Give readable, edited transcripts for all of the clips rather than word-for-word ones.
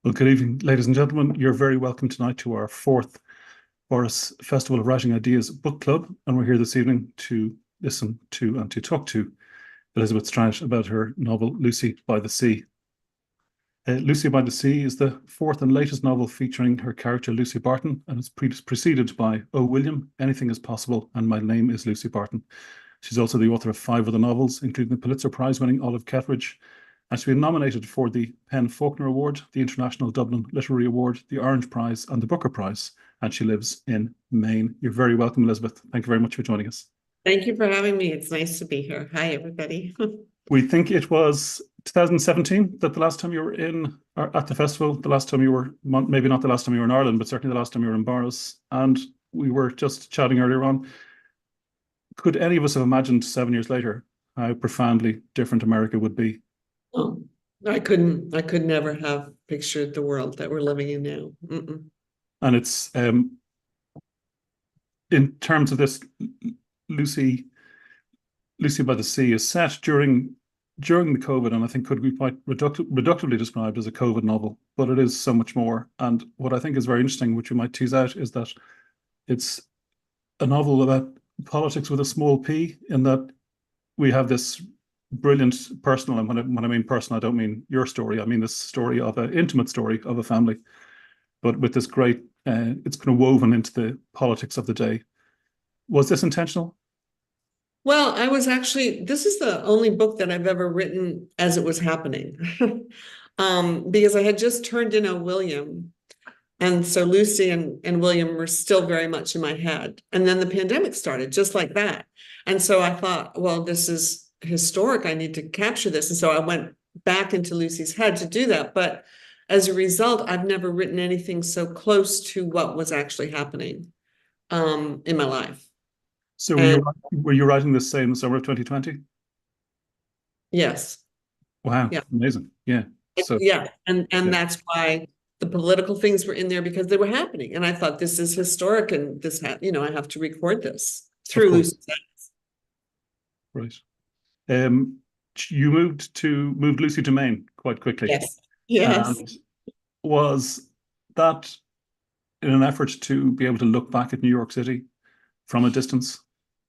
Well, good evening, ladies and gentlemen. You're very welcome tonight to our fourth Boris Festival of Writing Ideas book club. And we're here this evening to listen to and to talk to Elizabeth Strout about her novel, Lucy by the Sea. Lucy by the Sea is the fourth and latest novel featuring her character, Lucy Barton, and it's preceded by Oh, William, Anything is Possible, and My Name is Lucy Barton. She's also the author of five other novels, including the Pulitzer Prize-winning Olive Ketteridge, and she's been nominated for the Penn Faulkner Award, the International Dublin Literary Award, the Orange Prize, and the Booker Prize. And she lives in Maine. You're very welcome, Elizabeth. Thank you very much for joining us. Thank you for having me. It's nice to be here. Hi, everybody. We think it was 2017 that the last time you were in or at the festival, the last time you were, maybe not the last time you were in Ireland, but certainly the last time you were in Boris. And we were just chatting earlier on. Could any of us have imagined 7 years later how profoundly different America would be? Oh, I could never have pictured the world that we're living in now. Mm-mm. And it's in terms of this, Lucy by the Sea is set during the COVID, and I think could be quite reductively described as a COVID novel, but it is so much more. And what I think is very interesting, which we might tease out, is that it's a novel about politics with a small p, in that we have this brilliant personal, and when I mean personal, I don't mean your story. I mean this story of an intimate story of a family, but with this great, it's kind of woven into the politics of the day. Was this intentional? Well, this is the only book that I've ever written as it was happening. Because I had just turned in a William. And so Lucy and William were still very much in my head. And then the pandemic started just like that. And so I thought, well, this is historic. I need to capture this. And so I went back into Lucy's head to do that. But as a result, I've never written anything so close to what was actually happening in my life. So And were you writing this say in the summer of 2020? yes, Wow, yeah, amazing. Yeah. So yeah. And yeah, that's why the political things were in there because they were happening. And I thought this is historic and I have to record this of through course. Lucy's eyes. Right. Um, you moved Lucy to Maine quite quickly. Yes. Yes. And was that in an effort to be able to look back at New York City from a distance?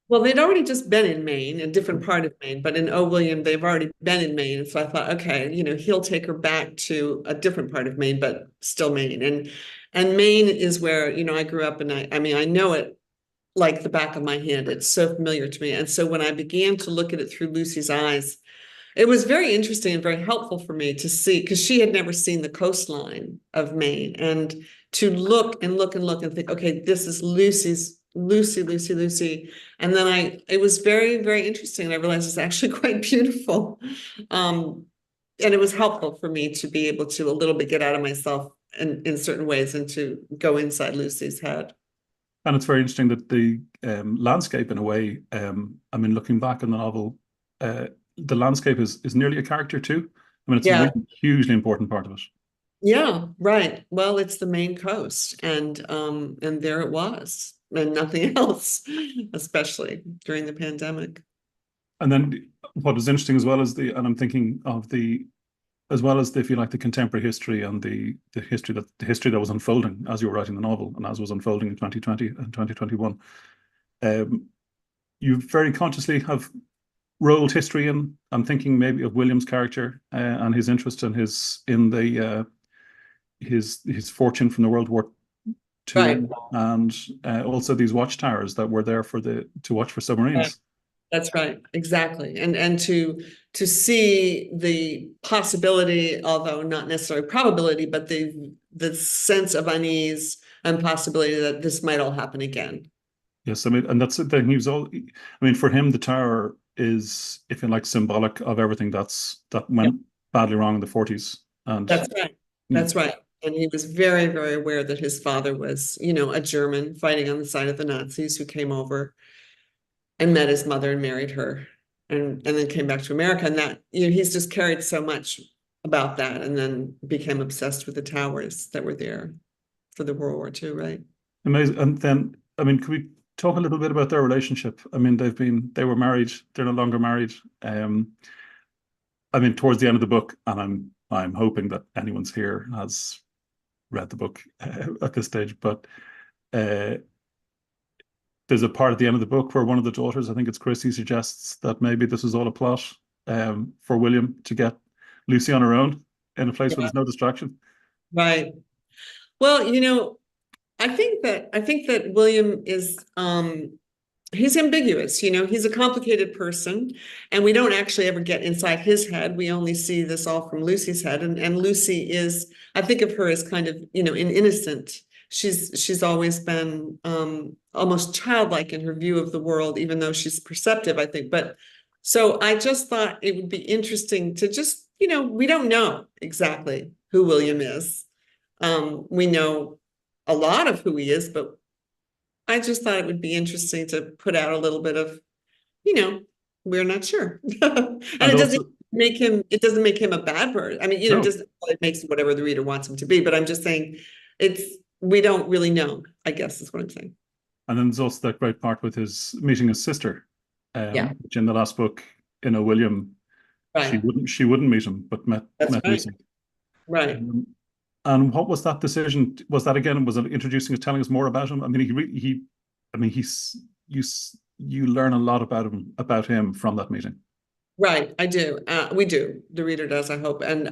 Well, they'd already just been in Maine, a different part of Maine, but in O. William, they've already been in Maine. And so I thought, okay, he'll take her back to a different part of Maine, but still Maine. And Maine is where, I grew up, and I mean, I know it like the back of my hand. It's so familiar to me. And so when I began to look at it through Lucy's eyes, it was very interesting and very helpful for me to see, because she had never seen the coastline of Maine, and to look and look and look and think, okay, this is Lucy. And then it was very, very interesting. And I realized it's actually quite beautiful. And it was helpful for me to be able to a little bit get out of myself in certain ways and to go inside Lucy's head. And it's very interesting that the landscape, in a way, I mean, looking back on the novel, the landscape is nearly a character too. I mean, it's a Yeah. really hugely important part of it. Yeah, right. Well, it's the Maine coast, and there it was, and nothing else, especially during the pandemic. And then what is interesting as well as and I'm thinking of as well as if you like, the contemporary history and the history that was unfolding as you were writing the novel and as was unfolding in 2020 and 2021. Um, you very consciously have rolled history in. I'm thinking maybe of William's character and his interest in his fortune from the World War Right. II, and also these watchtowers that were there to watch for submarines. That's right, exactly. And to see the possibility, although not necessarily probability, but the sense of unease and possibility that this might all happen again. Yes, I mean, and that's the thing. I mean, for him, the tower is, if you like, symbolic of everything that Yeah, went badly wrong in the 40s. And that's right. yeah, That's right. And he was very, very aware that his father was, a German fighting on the side of the Nazis who came over and met his mother and married her, and then came back to America. And that, he's just carried so much about that, and then became obsessed with the towers that were there for the World War II, right? amazing. And then, I mean, could we talk a little bit about their relationship? I mean, they were married. They're no longer married. I mean, towards the end of the book, and I'm hoping that anyone's here has read the book at this stage, but uh, there's a part at the end of the book where one of the daughters, I think it's Chrissy, suggests that maybe this is all a plot for William to get Lucy on her own in a place where Yeah. there's no distraction. Right. Well, I think that William is he's ambiguous, he's a complicated person, and we don't actually ever get inside his head. We only see this all from Lucy's head. And Lucy is, I think of her as kind of, an innocent. She's always been almost childlike in her view of the world, even though she's perceptive, I think. But so I just thought it would be interesting to just, we don't know exactly who William is. We know a lot of who he is, but I just thought it would be interesting to put out a little bit of, you know, we're not sure. And And also, it doesn't make him a bad person. I mean, no. just it makes whatever the reader wants him to be. But I'm just saying we don't really know, I guess is what I'm saying. And then there's also that great part with his meeting his sister, Yeah, which in the last book, William, right. she wouldn't meet him, but That's met right. Lucy. Right. Um, and what was that decision? Was that again? Was it introducing us, telling us more about him? I mean, I mean, you learn a lot about him from that meeting. Right, I do. We do. The reader does, I hope. And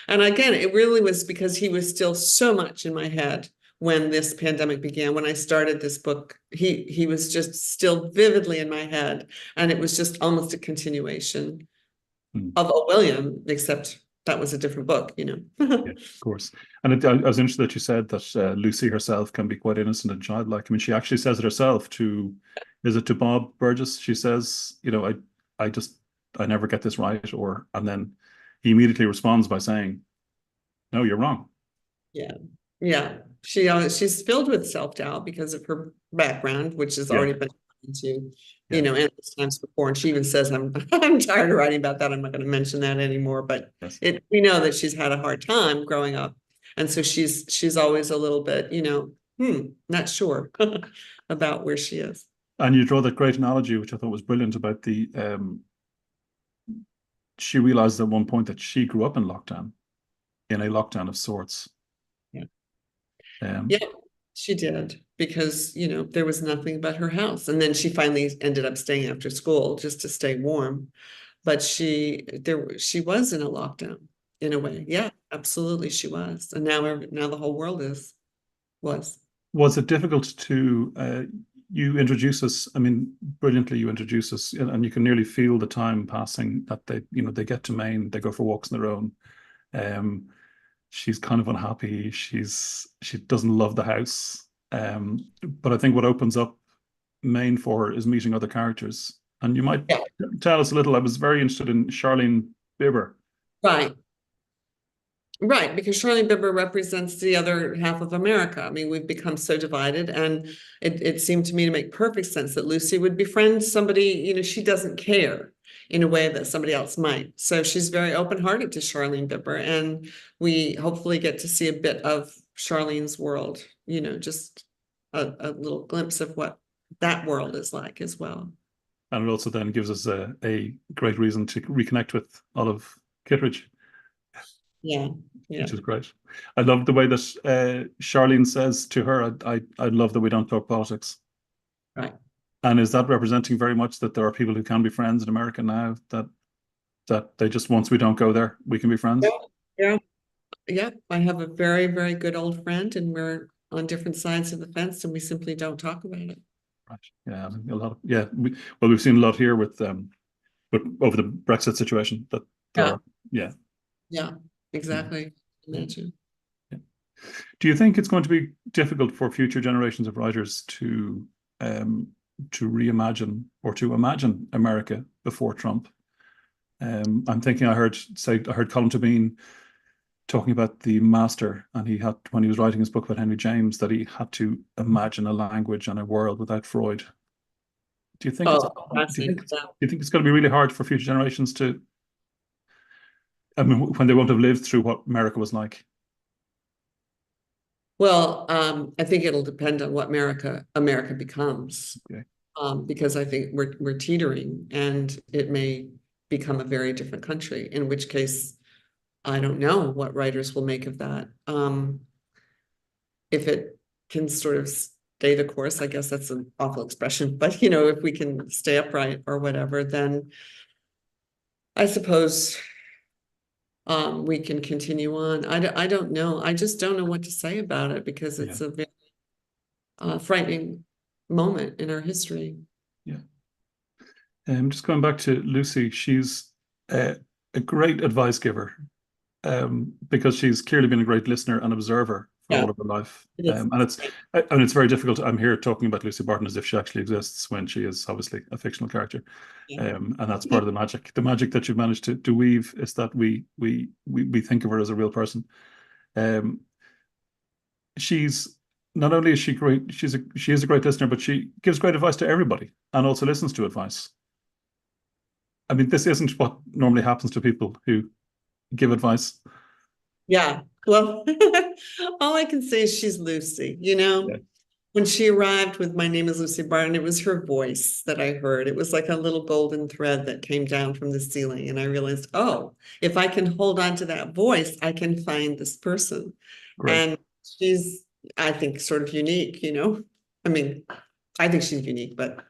again, it really was because he was still so much in my head when this pandemic began. When I started this book, he was just still vividly in my head, and it was just almost a continuation Hmm. of a William, except that was a different book, Yeah, of course. And I was interested that you said that Lucy herself can be quite innocent and childlike. I mean, she actually says it herself to, is it to Bob Burgess? She says, I just, I never get this right. And then he immediately responds by saying, no, you're wrong. Yeah, yeah. She's filled with self-doubt because of her background, which has Yeah, already been into, yeah, endless times before. And she even says, I'm tired of writing about that. I'm not going to mention that anymore. But yes. we know that she's had a hard time growing up. And so she's always a little bit, not sure about where she is. And you draw that great analogy, which I thought was brilliant about she realized at one point that she grew up in a lockdown of sorts. Yeah. Um, Yeah, she did because, there was nothing but her house. And then she finally ended up staying after school just to stay warm. But she was in a lockdown in a way. Yeah, absolutely she was. And now the whole world was. was it difficult to you introduce us? I mean, brilliantly you introduce us, and you can nearly feel the time passing that they get to Maine, they go for walks on their own. Um, she's kind of unhappy. She doesn't love the house. But I think what opens up Maine for her is meeting other characters. And you might Yeah, tell us a little. I was very interested in Charlene Bibber. right. Right, because Charlie Bibber represents the other half of America. I mean, we've become so divided, and it seemed to me to make perfect sense that Lucy would befriend somebody, she doesn't care in a way that somebody else might. So she's very open-hearted to Charlene Bibber, and we hopefully get to see a bit of Charlene's world, just a little glimpse of what that world is like as well. And it also then gives us a great reason to reconnect with Olive Kittredge, Yeah, yeah, which is great. I love the way that Charlene says to her, I love that we don't talk politics. right. And is that representing very much that there are people who can be friends in America now that they just, once we don't go there, we can be friends? Yeah, yeah. Yeah, I have a very, very good old friend, and we're on different sides of the fence, and we simply don't talk about it. Right. Yeah, I mean, a lot of, yeah. We've seen a lot here with over the Brexit situation that there Yeah, are, yeah. yeah, Yeah. exactly. Imagine. Yeah. Do you think it's going to be difficult for future generations of writers to reimagine or to imagine America before Trump? I'm thinking I heard Colin Tabine talking about the master, and he had, when he was writing his book about Henry James, that he had to imagine a language and a world without Freud. Do you think it's Oh, do you think fascinating. it's, Yeah. do you think it's going to be really hard for future generations to, I mean, when they won't have lived through what America was like? Well, I think it'll depend on what America becomes, Okay. because I think we're teetering, and it may become a very different country, in which case I don't know what writers will make of that. if it can sort of stay the course, I guess that's an awful expression, but you know, if we can stay upright or whatever, then I suppose we can continue on. I don't know. I just don't know what to say about it because Yeah, it's a very frightening moment in our history. yeah. Just going back to Lucy, she's a great advice giver, because she's clearly been a great listener and observer for Yeah, all of her life. it is. And it's very difficult. I'm here talking about Lucy Barton as if she actually exists when she is obviously a fictional character. Yeah. And that's part of the magic. The magic that you've managed to weave is that we think of her as a real person. Um, she's not only is she great, she is a great listener, but she gives great advice to everybody and also listens to advice. I mean, this isn't what normally happens to people who give advice. Yeah. Well, all I can say is she's Lucy, you know. Yeah. When she arrived with "My name is Lucy Barton," it was her voice that I heard. It was like a little golden thread that came down from the ceiling. And I realized, oh, if I can hold on to that voice, I can find this person. Great. And she's, I think, sort of unique, you know. I mean, I think she's unique, but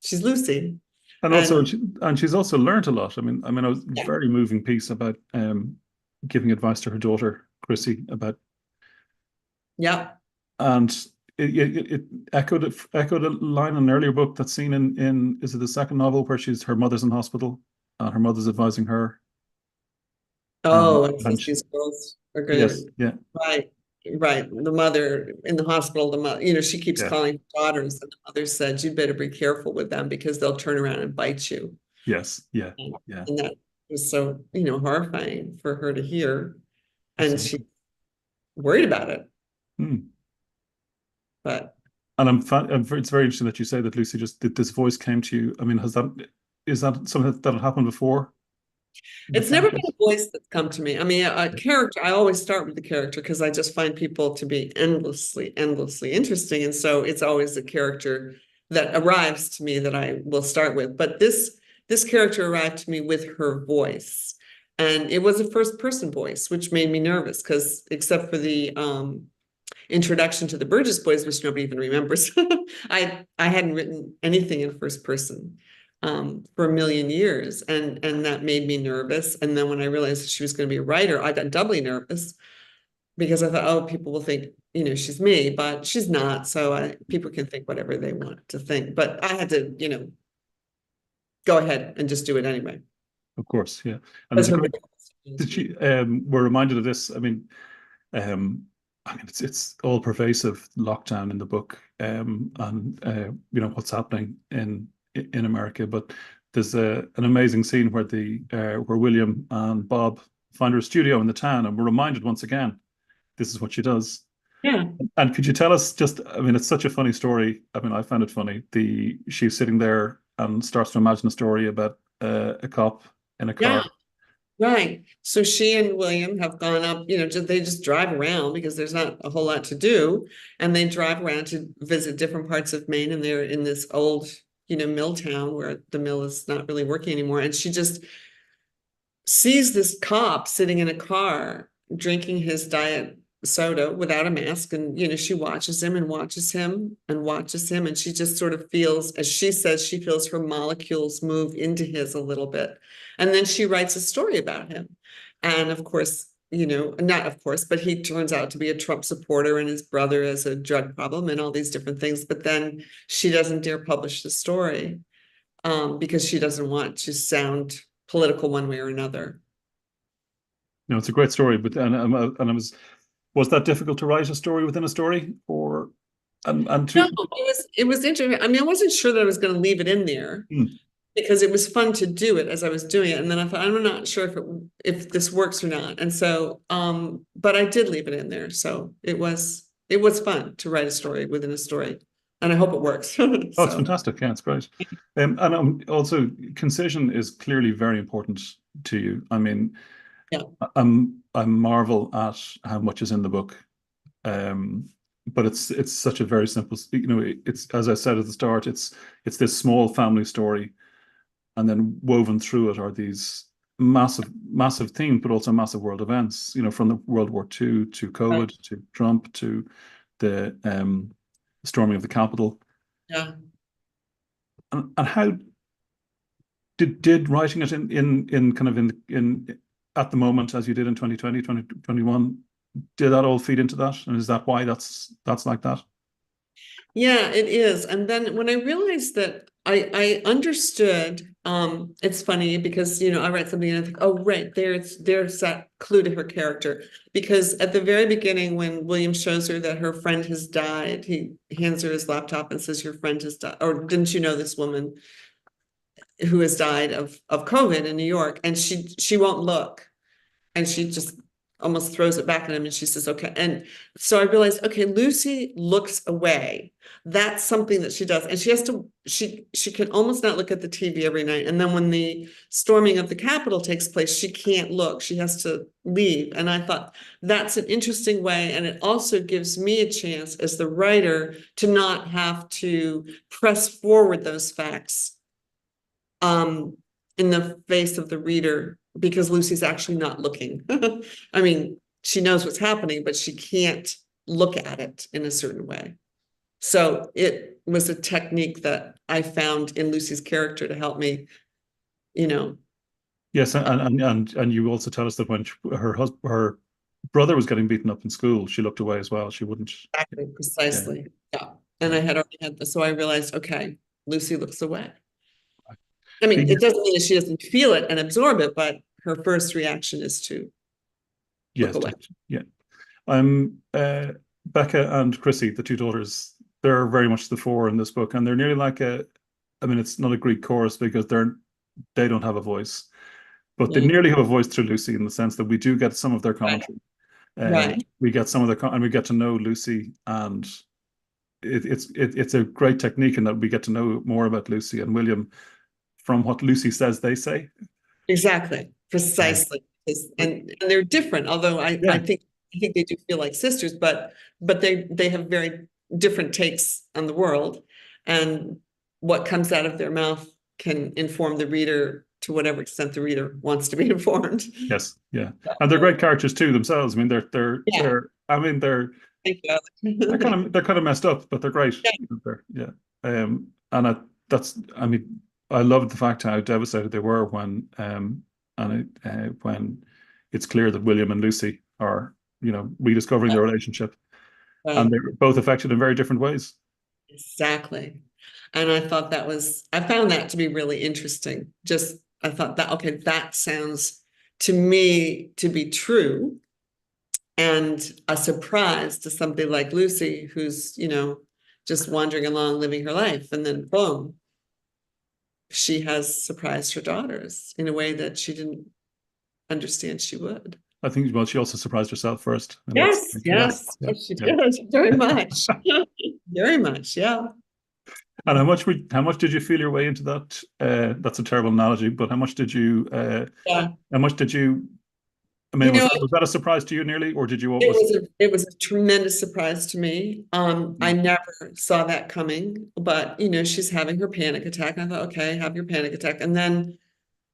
she's Lucy. And also, And she's also learned a lot. I was yeah, very moving piece about giving advice to her daughter Chrissy about, yeah. and it echoed a line in an earlier book that's seen in is it the second novel where her mother's in hospital and her mother's advising her, Oh, and and says these girls are yes, good. yeah, Right, right. The mother in the hospital, the mother, you know, she keeps yeah, calling her daughters, and the mother said, "You'd better be careful with them because they'll turn around and bite you." yes, yeah, And yeah, that was so, you know, horrifying for her to hear. And she's absolutely. worried about it. Hmm. But And it's very interesting that you say that Lucy just that this voice came to you. I mean, is that something that had happened before with it's never been characters? a voice that's come to me. I mean, a character, I always start with the character because I just find people to be endlessly, endlessly interesting. And so it's always a character that arrives to me that I will start with. But this character arrived to me with her voice. And it was a first person voice, which made me nervous because except for the introduction to the Burgess Boys, which nobody even remembers. I hadn't written anything in first person for a million years, and that made me nervous. And then when I realized that she was going to be a writer, I got doubly nervous because I thought, oh, people will think, you know, she's me, but she's not. So people can think whatever they want to think. But I had to, you know, go ahead and just do it anyway. Of course, yeah. And there's Because a her great. voice Did she? We're reminded of this. Um, it's all pervasive lockdown in the book, and what's happening in America. But there's an amazing scene where where William and Bob find her studio in the town, and we're reminded once again this is what she does. yeah. And could you tell us just? I mean, it's such a funny story. I mean, I found it funny. She's sitting there and starts to imagine a story about a cop in a Yeah. car. Right. So she and William have gone up, you know, they just drive around because there's not a whole lot to do. And they drive around to visit different parts of Maine. And they're in this old, you know, mill town where the mill is not really working anymore. And she just sees this cop sitting in a car drinking his diet soda without a mask. And, you know, she watches him and watches him and watches him. And she just sort of feels, as she says, she feels her molecules move into his a little bit. And then she writes a story about him. And of course, you know, not of course, but he turns out to be a Trump supporter and his brother has a drug problem and all these different things. But then she doesn't dare publish the story because she doesn't want to sound political one way or another. It's a great story, but and I was that difficult to write a story within a story, or and No, to it was interesting. I mean, I wasn't sure that I was going to leave it in there mm, because it was fun to do it as I was doing it, and then I thought I'm not sure if this works or not, and so but I did leave it in there, so it was fun to write a story within a story, and I hope it works. oh, it's So fantastic. Yeah, it's great. And also concision is clearly very important to you. I mean, yeah, I marvel at how much is in the book. Um, but it's such a very simple, it's as I said at the start, it's this small family story, and then woven through it are these massive themes, but also massive world events. From the World War II to right. COVID to Trump to the storming of the Capitol. Yeah. And how did writing it in kind of in at the moment as you did in 2020, 2021, did that all feed into that? And is that why that's like that? Yeah, it is. And then when I realized that I understood, it's funny because I write something and I think, oh, right, there's that clue to her character. Because at the very beginning, when William shows her that her friend has died, he hands her his laptop and says, your friend has died. Or didn't you know this woman who has died of COVID in New York? And she won't look. And she just almost throws it back at him and she says, okay. And so I realized, okay, Lucy looks away. That's something that she does. And she can almost not look at the TV every night. And then when the storming of the Capitol takes place, she can't look. She has to leave. And I thought that's an interesting way. And it also gives me a chance as the writer to not have to press forward those facts in the face of the reader because Lucy's actually not looking. I mean, she knows what's happening, but she can't look at it in a certain way. So it was a technique that I found in Lucy's character to help me, you know. Yes, and you also tell us that when her brother was getting beaten up in school, she looked away as well. She wouldn't. Exactly, Yeah, precisely. Yeah. And yeah. I had already had this, so I realized, okay, Lucy looks away. I mean, The- it doesn't mean that she doesn't feel it and absorb it, but her first reaction is to look yes, away. yeah. I'm Becca and Chrissy, the two daughters. They're very much the four in this book, and they're nearly like a. I mean, it's not a Greek chorus because they don't have a voice, but they Yeah. nearly have a voice through Lucy in the sense that we do get some of their Right. commentary. Right. We get some of and we get to know Lucy, and it's a great technique in that we get to know more about Lucy and William from what Lucy says they say. Exactly. Uh, Precisely. And they're different, although yeah, I think they do feel like sisters, but they have very different takes on the world. And what comes out of their mouth can inform the reader to whatever extent the reader wants to be informed. yes, yeah, and they're great characters too themselves. I mean, Yeah, I mean, thank you. they're kind of messed up, but they're great. Yeah, Yeah, and I mean, I loved the fact how devastated they were when it's clear that William and Lucy are rediscovering their relationship, and right. they're both affected in very different ways. Exactly. And I found that to be really interesting. Just, I thought that, okay, that sounds to me to be true and a surprise to somebody like Lucy, who's, just wandering along living her life. And then boom, she has surprised her daughters in a way that she didn't understand she would. I think, well, she also surprised herself first, and that's Yes, yeah, yes, yeah, yes, she yeah. did very much. Very much, yeah. And how much did you feel your way into that? That's a terrible analogy, but Yeah. how much did you? I You mean, know, was that a surprise to you nearly, or did you? What it was? was a tremendous surprise to me. I never saw that coming, but she's having her panic attack. And I thought, okay, have your panic attack. And then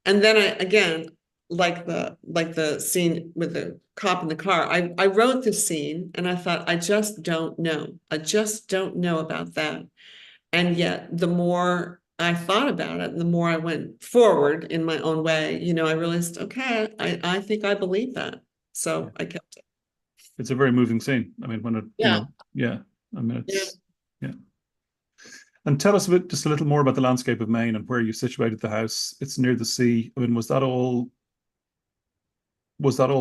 I again, like the scene with the cop in the car, I wrote the scene and I thought, I just don't know. I just don't know about that. And yet the more I thought about it, the more I went forward in my own way, I realized, okay, I think I believe that. Yeah. So I kept it. It's a very moving scene. I mean, Yeah. yeah. I mean, Yeah. yeah. And tell us just a little more about the landscape of Maine and where you situated the house. It's near the sea. I mean, was that all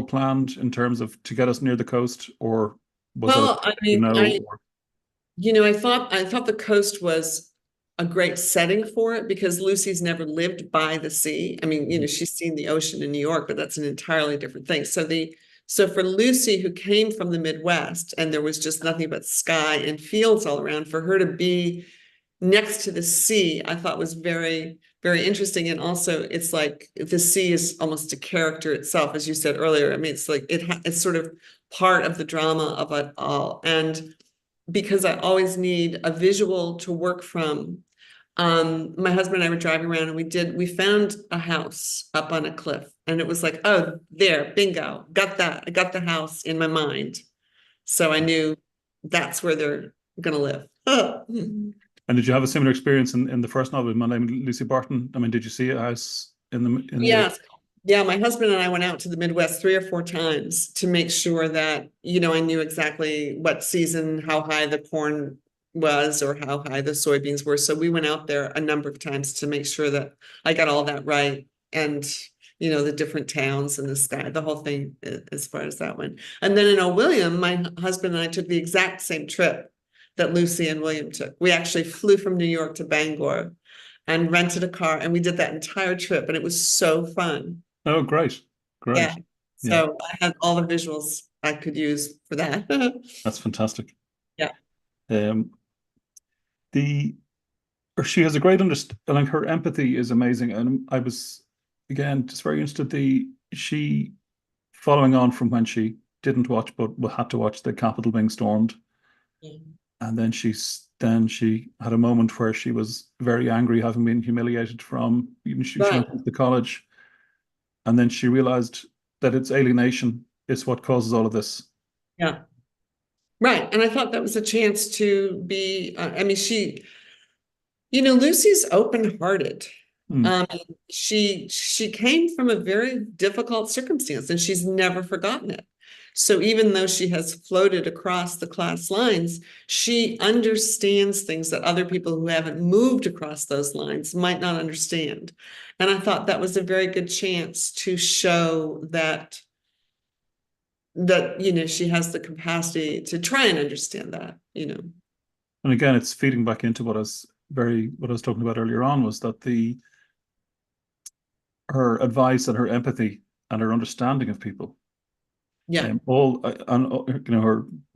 planned in terms of to get us near the coast, or was that Well, I you mean, know? Or, I thought the coast was a great setting for it because Lucy's never lived by the sea. I mean, she's seen the ocean in New York, but that's an entirely different thing. So for Lucy, who came from the Midwest and there was just nothing but sky and fields all around, for her to be next to the sea, I thought was very, very interesting. And also, it's like the sea is almost a character itself, as you said earlier. I mean, it's like it's sort of part of the drama of it all. And because I always need a visual to work from. My husband and I were driving around and we found a house up on a cliff and it was like, oh, there, bingo, got that. I got the house in my mind. So I knew that's where they're going to live. And did you have a similar experience in the first novel, My Name Lucy Barton? I mean, did you see a house in the Yes. Yeah, my husband and I went out to the Midwest 3 or 4 times to make sure that, I knew exactly what season, how high the corn was or how high the soybeans were. So we went out there a number of times to make sure that I got all that right. And, the different towns and the sky, the whole thing as far as that went. And then in William, my husband and I took the exact same trip that Lucy and William took. We actually flew from New York to Bangor and rented a car, and we did that entire trip, and it was so fun. Oh, great. Great. Yeah. Yeah, So I had all the visuals I could use for that. that's fantastic. Yeah. Um, the or she has a great understanding. Like her empathy is amazing, and I was again just very interested. She following on from when she didn't watch, but had to watch the Capitol being stormed, and then she had a moment where she was very angry, having been humiliated from. She Right. went to the college, and then she realized that it's alienation is what causes all of this. Yeah. Right. And I thought that was a chance to be, I mean, Lucy's open-hearted. Mm. She came from a very difficult circumstance and she's never forgotten it. So even though she has floated across the class lines, she understands things that other people who haven't moved across those lines might not understand. And I thought that was a very good chance to show that she has the capacity to try and understand that. And again, it's feeding back into what I was talking about earlier on was that her advice and her empathy and her understanding of people, Yeah. all and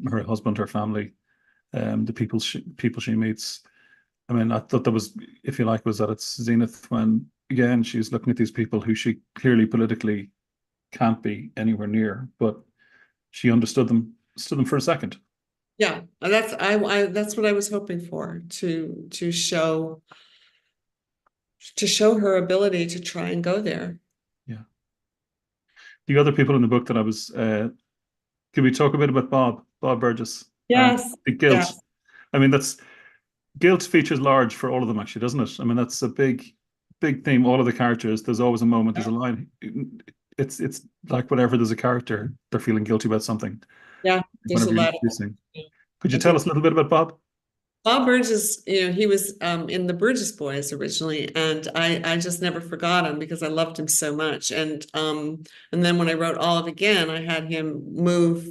her husband, her family, the people she meets. I mean, I thought that was, if you like, was at its zenith when again she's looking at these people who she clearly politically can't be anywhere near, but she stood them for a second. Yeah, that's what I was hoping for, to show her ability to try and go there. Yeah. The other people in the book that I was, can we talk a bit about Bob Burgess, and Yes, the guilt? yes, I mean, that's guilt features large for all of them, actually, doesn't it? I mean, that's a big theme. All of the characters, there's always a moment, there's a line. It's like whenever there's a character, they're feeling guilty about something. yeah. There's a Whenever you're lot of introducing, yeah, could you I tell do. us a little bit about Bob? Bob Burgess, he was in the Burgess Boys originally, and I just never forgot him because I loved him so much. And then when I wrote Olive again, I had him move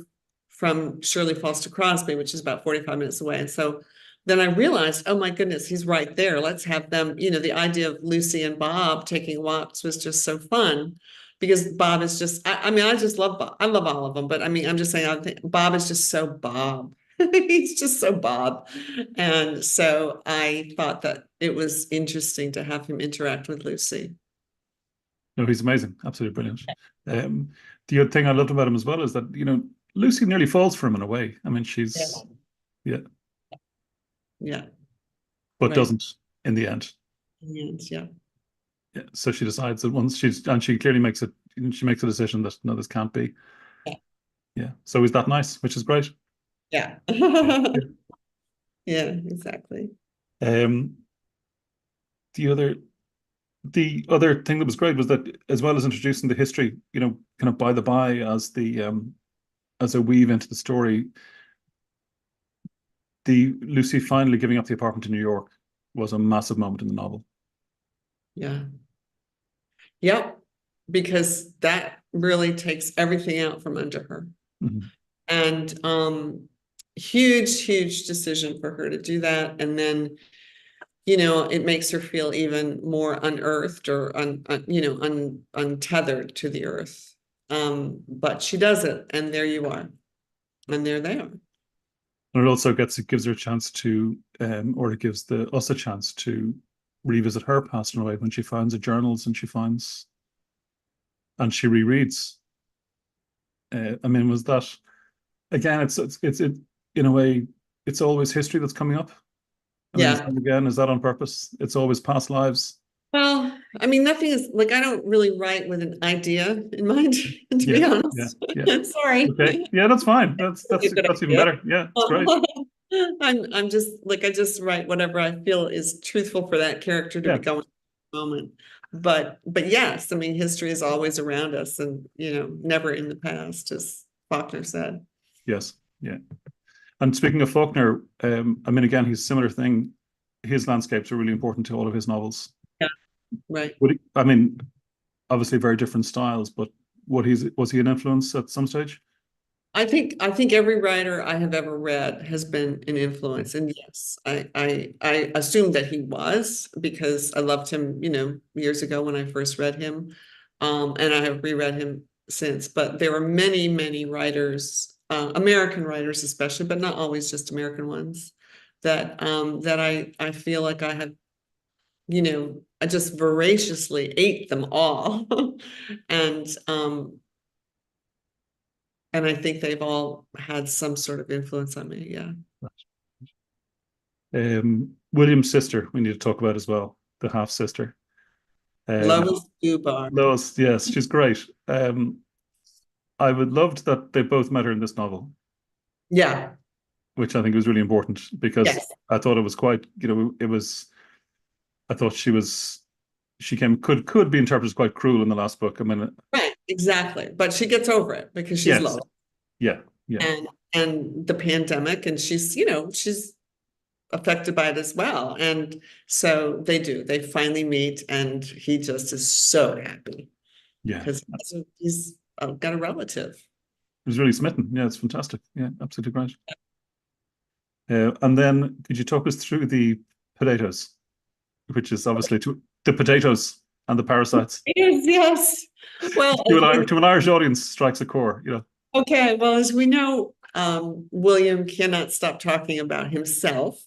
from Shirley Falls to Crosby, which is about 45 minutes away. And so then I realized, oh my goodness, he's right there. Let's have them, the idea of Lucy and Bob taking walks was just so fun because Bob is just, I mean, I just love Bob. I love all of them, but I mean, I'm just saying, I think Bob is just so Bob. He's just so Bob. And so I thought that it was interesting to have him interact with Lucy. No, he's amazing, absolutely brilliant. Um, the other thing I loved about him as well is that Lucy nearly falls for him in a way. I mean, Yeah. yeah, Yeah. but Right. doesn't in the end. And yeah. Yeah, so she decides that once she clearly makes it, she makes a decision that no, this can't be. Yeah. Yeah, so he's that nice, which is great. Yeah. Yeah. Yeah, exactly. Um, the other the other thing that was great was that as well as introducing the history, kind of by the by as a weave into the story, the Lucy finally giving up the apartment in New York was a massive moment in the novel. Yeah. Yep. Because that really takes everything out from under her. Mhm. And huge decision for her to do that. And then it makes her feel even more unearthed or untethered to the earth. But she does it, and there you are, and there they are. And it also gives her a chance to, or it gives us a chance to revisit her past in a way when she finds the journals and she rereads. I mean, was that again? It's in a way, it's always history that's coming up. I mean, Yeah. again, is that on purpose? It's always past lives. Well, I mean, nothing is like, I don't really write with an idea in mind, to Yeah, be yeah, honest. yeah. Sorry. Okay. Yeah, that's fine. That's A good that's even idea. better. Yeah, it's great. I'm just like, I just write whatever I feel is truthful for that character to be Yeah. going at the moment. But yes, I mean, history is always around us and, never in the past, as Faulkner said. Yes. Yeah. And speaking of Faulkner, I mean, again, he's a similar thing. His landscapes are really important to all of his novels. Yeah, right. I mean, obviously very different styles, but was he an influence at some stage? I think every writer I have ever read has been an influence. And yes, I assumed that he was because I loved him, years ago when I first read him. And I have reread him since. But there are many, many writers, American writers especially, but not always just American ones, that I feel like I have, I just voraciously ate them all. And and I think they've all had some sort of influence on me. Yeah. William's sister, we need to talk about as well, the half sister. Um, Lois Dubar. Lois, yes, she's great. I would loved that they both met her in this novel, Yeah. which I think was really important because Yes. I thought it was quite, it was. I thought she could be interpreted as quite cruel in the last book. I mean, Right. Exactly. But she gets over it because she's yes, Lois yeah, yeah, and the pandemic, and she's affected by it as well. And so they do. They finally meet, and he just is so happy yeah. because he's got a relative. It was really smitten. Yeah, it's fantastic. Yeah, absolutely great. And then could you talk us through the potatoes, which is obviously the potatoes and the parasites Yes, yes. Well, to an Irish audience strikes a core. okay, well, as we know, William cannot stop talking about himself.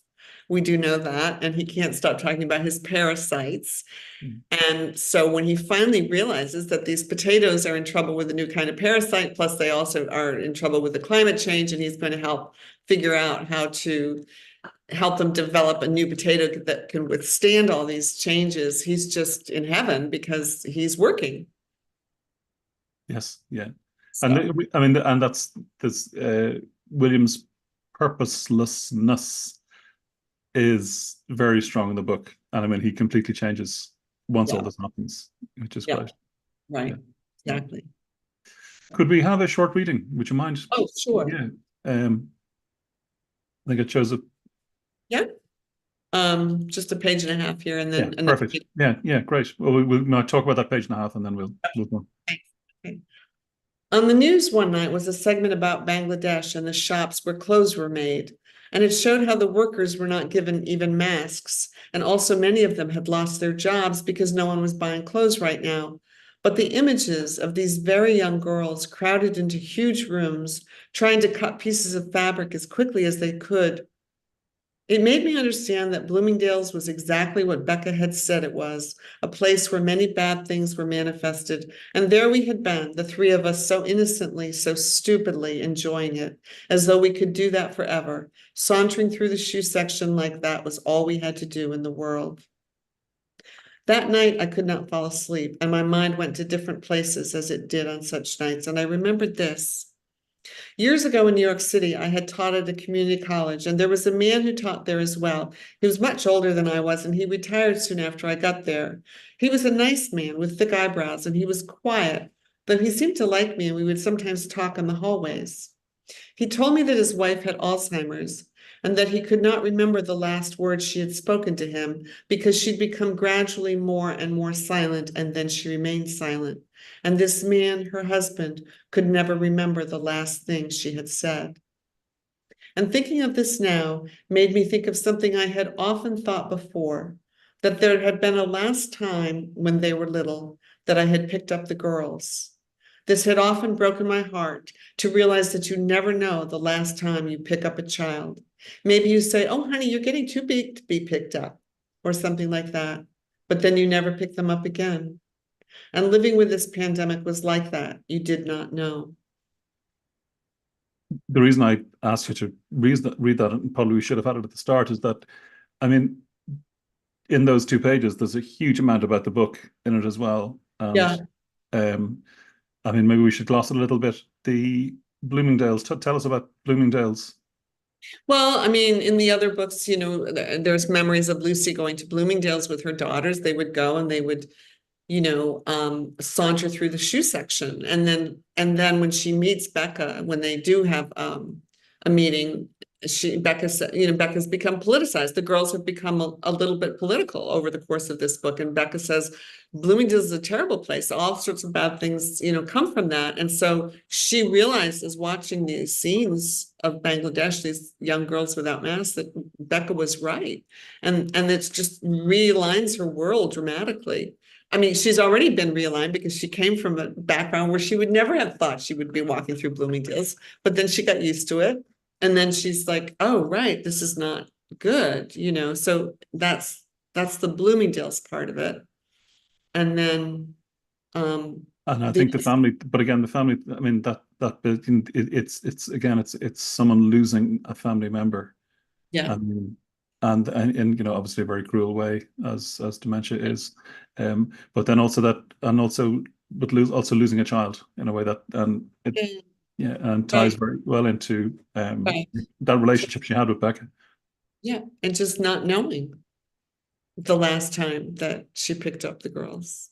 We do know that, and he can't stop talking about his parasites. Mm. And so when he finally realizes that these potatoes are in trouble with a new kind of parasite, plus they also are in trouble with the climate change, and he's going to help figure out how to help them develop a new potato that can withstand all these changes, he's just in heaven because he's working. Yes, yeah, and So I mean, and that's this William's purposelessness is very strong in the book, and I mean, he completely changes once all yeah, this happens, which is yeah, great. Yeah, right, yeah. exactly. Could we have a short reading? Would you mind? Oh, sure. Yeah. I think it shows up. Yeah. Just a page and a half here and Yeah, then another perfect. page. Yeah, yeah, great. Well, we'll now talk about that page and a half, and then we'll go. Okay. On the news one night was a segment about Bangladesh and the shops where clothes were made. And it showed how the workers were not given even masks. And also, many of them had lost their jobs because no one was buying clothes right now. But the images of these very young girls crowded into huge rooms, trying to cut pieces of fabric as quickly as they could. It made me understand that Bloomingdale's was exactly what Becca had said it was, a place where many bad things were manifested. And there we had been, the three of us, so innocently, so stupidly enjoying it, as though we could do that forever. Sauntering through the shoe section like that was all we had to do in the world. That night, I could not fall asleep, and my mind went to different places as it did on such nights. And I remembered this. Years ago in New York City, I had taught at a community college, and there was a man who taught there as well. He was much older than I was, and he retired soon after I got there. He was a nice man with thick eyebrows, and he was quiet, but he seemed to like me, and we would sometimes talk in the hallways. He told me that his wife had Alzheimer's and that he could not remember the last words she had spoken to him because she'd become gradually more and more silent, and then she remained silent. And this man, her husband, could never remember the last thing she had said. And thinking of this now made me think of something I had often thought before, that there had been a last time when they were little that I had picked up the girls. This had often broken my heart to realize that you never know the last time you pick up a child. Maybe you say, "Oh, honey, you're getting too big to be picked up," or something like that. But then you never pick them up again. And living with this pandemic was like that. You did not know. The reason I asked you to read that, and probably we should have had it at the start, is that I mean, in those 2 pages, there's a huge amount about the book in it as well. And Yeah. um, I mean, maybe we should gloss it a little bit. The Bloomingdale's. Tell us about Bloomingdale's. Well, I mean, in the other books, there's memories of Lucy going to Bloomingdale's with her daughters. They would go and they would, saunter through the shoe section. And then when she meets Becca, when they do have a meeting, Becca said, Becca's become politicized. The girls have become a little bit political over the course of this book. And Becca says, Bloomingdale's is a terrible place. All sorts of bad things, come from that. And so she realizes watching these scenes of Bangladesh, these young girls without masks, that Becca was right. And it's just realigns her world dramatically. I mean, she's already been realigned because she came from a background where she would never have thought she would be walking through Bloomingdale's, but then she got used to it. And then she's like, oh, right, this is not good, So that's the Bloomingdale's part of it. And then And I the think the family, but again, the family. I mean, that bit, it's again, it's someone losing a family member. yeah, I mean, and in obviously a very cruel way, as dementia is. But then also that, and also, but also losing a child in a way that, and it, yeah, yeah, and ties right, very well into right. that relationship she had with Becca. Yeah, and just not knowing the last time that she picked up the girls.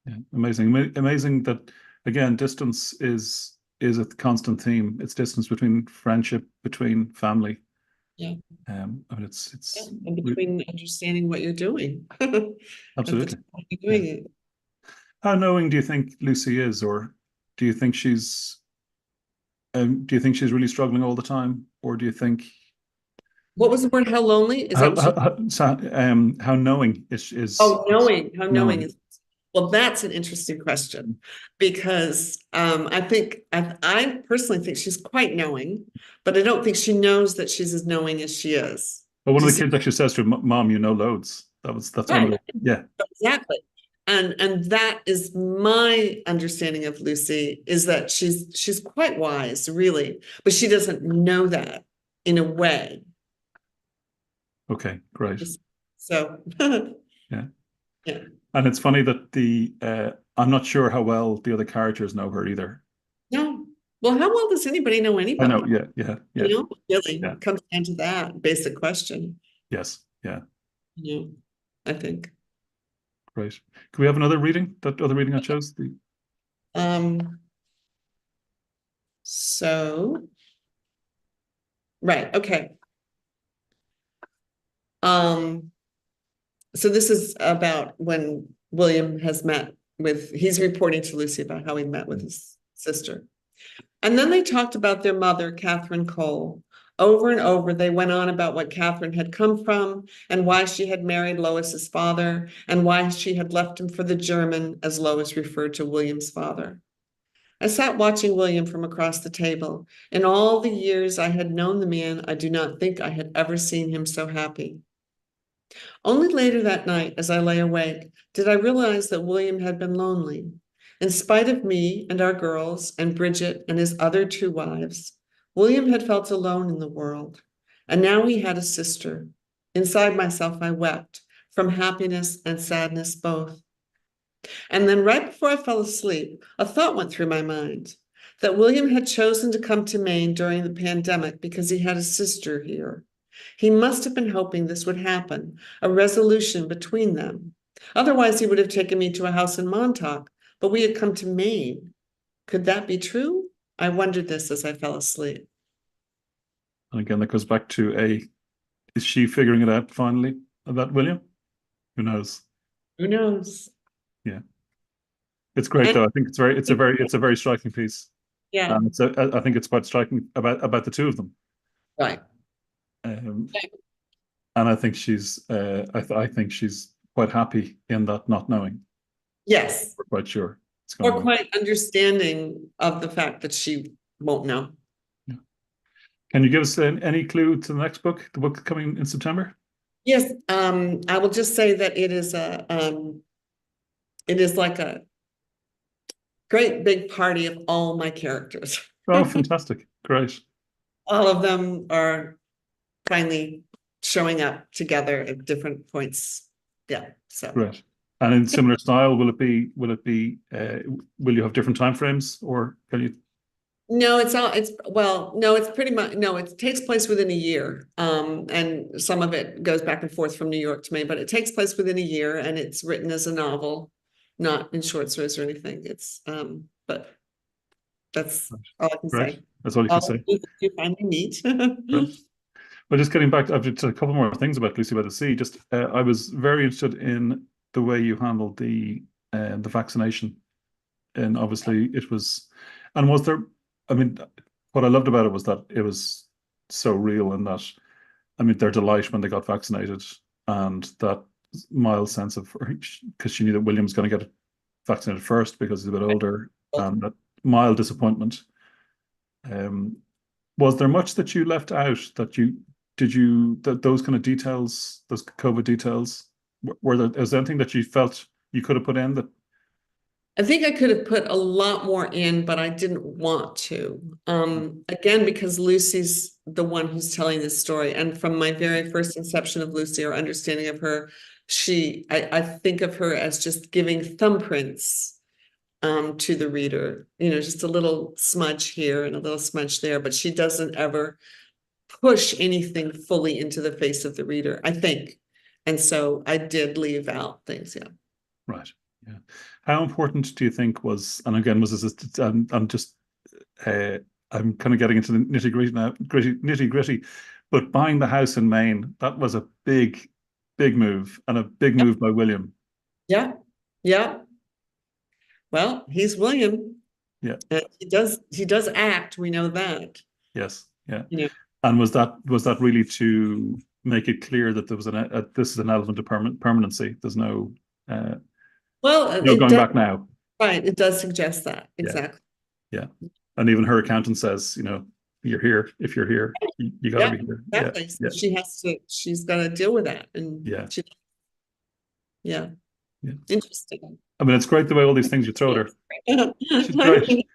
Yeah, amazing, amazing that again, distance is a constant theme. It's distance between friendship, between family. Yeah, I mean, yeah. And between understanding what you're doing at the absolutely, time you're yeah. doing it. How knowing do you think Lucy is, or do you think she's really struggling all the time, or do you think What was the word? How lonely? Is that what you? how knowing is Oh, knowing. How knowing knowing? is. Well, that's an interesting question because I think I personally think she's quite knowing, but I don't think she knows that she's as knowing as she is. But one Do of you the see? kids actually says to her, "Mom, you know loads." That's one of Right. the yeah. Exactly. And that is my understanding of Lucy is that she's quite wise, really, but she doesn't know that in a way. Okay, great. So Yeah, yeah. and it's funny that the I'm not sure how well the other characters know her either. No. Well, how well does anybody know I know. anybody? Yeah, yeah, yeah, Really yeah. comes down to that basic question, Yes, yeah. you know, I think. Great. Can we have another reading? That other reading I chose? Um, so right, okay. Um, so this is about when William has met he's reporting to Lucy about how he met with his sister. And then they talked about their mother, Catherine Cole. Over and over, they went on about what Catherine had come from and why she had married Lois's father and why she had left him for the German, as Lois referred to William's father. I sat watching William from across the table. In all the years I had known the man, I do not think I had ever seen him so happy. Only later that night, as I lay awake, did I realize that William had been lonely. In spite of me and our girls and Bridget and his other 2 wives, William had felt alone in the world. And now he had a sister. Inside myself, I wept from happiness and sadness both. And then, right before I fell asleep, a thought went through my mind that William had chosen to come to Maine during the pandemic because he had a sister here. He must have been hoping this would happen, a resolution between them. Otherwise, he would have taken me to a house in Montauk, but we had come to Maine. Could that be true? I wondered this as I fell asleep. And again, that goes back to is she figuring it out finally about William? Who knows? Who knows? Yeah. It's great And though. I think it's a very striking piece. yeah, And I think it's quite striking about the two of them. right. Um, and I think I think she's quite happy in that not knowing. Yes. We're quite sure it's going Or on. quite understanding of the fact that she won't know. Yeah. Can you give us any clue to the next book, the book coming in September? Yes, I will just say that it is like a great big party of all my characters. Oh, fantastic. Great. All of them are finally showing up together at different points yeah. So Great. And in similar style, will you have different time frames, or can you? no, no, it's pretty much, no, it takes place within a year. And some of it goes back and forth from New York to Maine, but it takes place within a year and it's written as a novel, not in short stories or anything. But that's all I can Great. say. That's all you can All say. you finally meet. Great. Well, just getting back, I've just a couple more things about Lucy by the Sea. Just, I was very interested in the way you handled the vaccination, and obviously it was, and was there? I mean, what I loved about it was that it was so real, and that, I mean, their delight when they got vaccinated, and that mild sense of, because she knew that William's going to get vaccinated first because he's a bit older, and that mild disappointment. Um, was there much that you left out that you did you that those kind of details, those COVID details, were there, is there anything that you felt you could have put in that? I think I could have put a lot more in, but I didn't want to. Again, because Lucy's the one who's telling this story. And from my very first inception of Lucy or understanding of her, I think of her as just giving thumbprints to the reader, just a little smudge here and a little smudge there, but she doesn't ever push anything fully into the face of the reader, I think. And so I did leave out things, yeah. Right. Yeah. How important do you think was, and again, was this, I'm just, uh, I'm kind of getting into the nitty gritty now, nitty gritty, but buying the house in Maine, that was a big, big move, and a big Yep. move by William. Yeah. Yeah. Well, he's William. Yeah. And he does act, we know that. Yes. Yeah. You know, And was that really to make it clear that there was this is an element of permanency. There's uh, well, no it going does, back now. right. It does suggest that. Yeah. Exactly. Yeah. And even her accountant says, you're here. If you're here, you got to Yeah, be here. Yeah. exactly. So Yeah. she's got to deal with that. And Yeah. yeah, Yeah. interesting. I mean, it's great the way all these things you throw at her. She's great.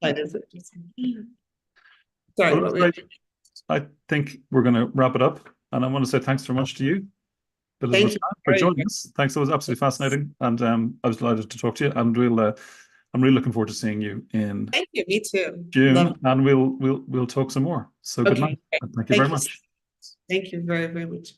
That is interesting. Sorry, Well, it what was were you? great. I think we're going to wrap it up. And I want to say thanks very much to you, Thank Elizabeth, you for very joining much. us. Thanks. It was absolutely fascinating. And I was delighted to talk to you. And I'm really looking forward to seeing you in Thank you. Me too. Love June, it. and we'll talk some more. So good night, Okay. and thank you very Thank you. much. Thank you very, very much.